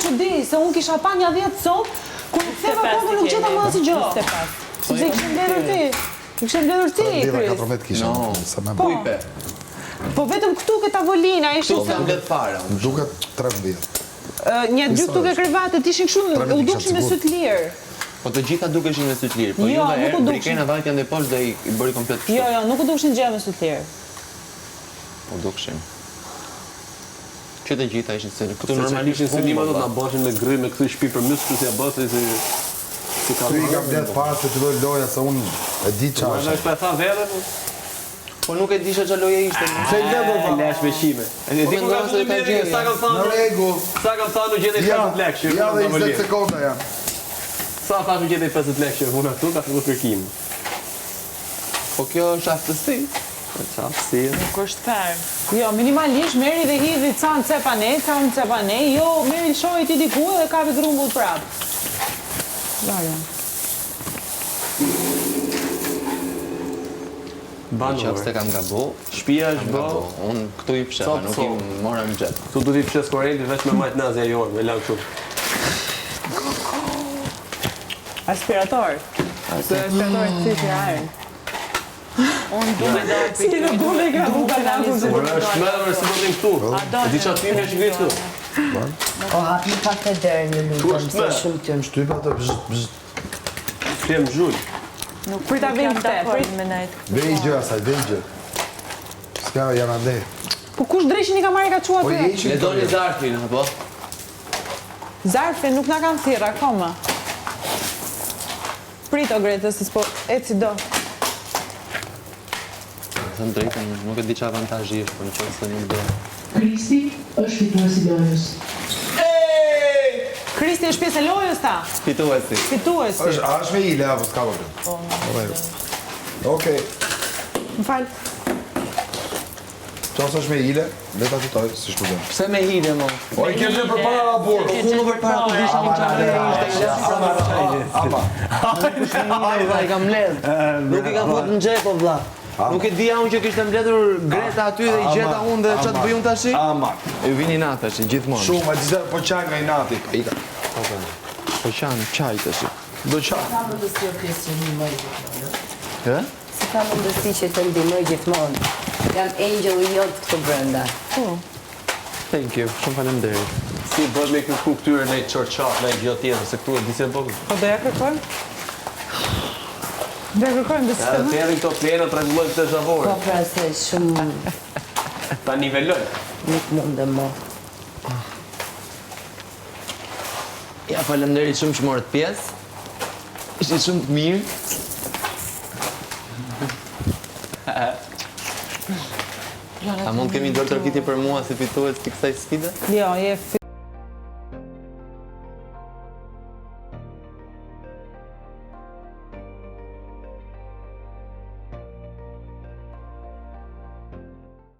çudi, se unë kisha pa një 10 sot, kur nuk theva kokën nuk gjeta më asgjë. 25. Sepse kishte mbledhur ti. Kishte mbledhur ti. 14 kisha. Sa më Po. Po vetëm këtu ke tavolina, ishte Po kam mbledh fare. Më duket 13. një dy këtu ke krevatet ishin kështu, u dukshin me sy të lirë. Po të gjitha dukeshin me sy të lirë, po Jo, juve nuk u dukeshin. brikena varet janë dhe poshtë dhe i bëri komplet kështu. Jo, nuk u dukshin gjë me sy të lirë. Po dukshin. Që të gjitha ishin se Këtu normalisht në sinima do të na bëshin me gry, me këtë shtëpi për mysë, kështu si ja bësi si ka Ty i kam blet para se filloj loja se unë e di qa Në është. është për tha vere, Po nuk e disha që loje ishte. se i ledo pa. Lesh me shime. E di ndonë se ka gjeni. Sa kam thënë, Në regu. sa kam thënë u gjeni 50 lekë që Ja dhe 20 sekonda janë. Sa thash u gjeni 50 lekë që vuna këtu, ka fillu kërkim. Po kjo është aftësi. Qaftësi. Nuk është fair. Jo, minimalisht merri dhe hidhi can cepane, jo, merri lëshoj ti diku dhe kapi grumbull prap. Vaja. Qaf se kam gabu. Shpia është bë, Unë këtu i pshefa, nuk i mora në gjep. tu du t'i pshes korrenti veç me majt nazja jorë, me lanë kështu. Aspirator. Aspirator të që ajrën. Unë du me do Si në bule ka bu kanaku se Por është mërë si do t'im këtu. E di qatë fimi është ngritë këtu. O, hapë një pak të derë një lutëm, se shumë të në Shtypa të bzht. Fjem zhull. Prita vim këte, prit. Vej gjë asaj, vej gjë. S'ka janë ande. Po kush dreshin i ka marrë ka qua Po ty? jeqin Le do një zarfin, apo? Zarfe nuk na kanë thirrë akoma. Prit o Grete, se s'po, e si do. Thëmë drejtën, nuk e di që avantazhi është, por në qëllë se nuk do. Kristi është fituesi i lojës. Kristi është pjesë e lojës ta. Fituesi. Fituesi. është me ile apo s'ka vërtet? Okej. Më fal. Qas është me ile, le ta fitoj, si shpërdojnë. Pse me hile, mo? O, i kemë për para burë. Unë për para të disha një qalë i kam mbledh. Nuk i kam fut në gjep, o vlla. Nuk e dija unë që kishte mbledhur Greta aty dhe i gjeta unë dhe që të bëjun tashi? Ama. E vini natë tashi, gjithmonë. Shumë, a disa po qaj nga i nati. Po qanë, qaj tashi. Do qaj. Ka mundësi o pjesë që një mëjë gjithmonë. Hë? Si ka mundësi që të ndimoj gjithmonë. Jam angel i jotë këtu brenda. Thank you, shumë faleminderit. Si bëhet me kërku këtyre në i qërqat, në i gjë tjetër, se këtu e disje bëgë. Po doja kërkojmë? Doja kërkojmë dhe Edhe sistema? të edhin këto plena të regullojnë këtë zhavore. Po pra se shumë Ta nivellojnë. nuk mundë më. Ja, faleminderit shumë që morët pjesë. Ishte shumë të mirë. A mund kemi dorë tërkitje për mua si fitues të kësaj sfide? Jo, je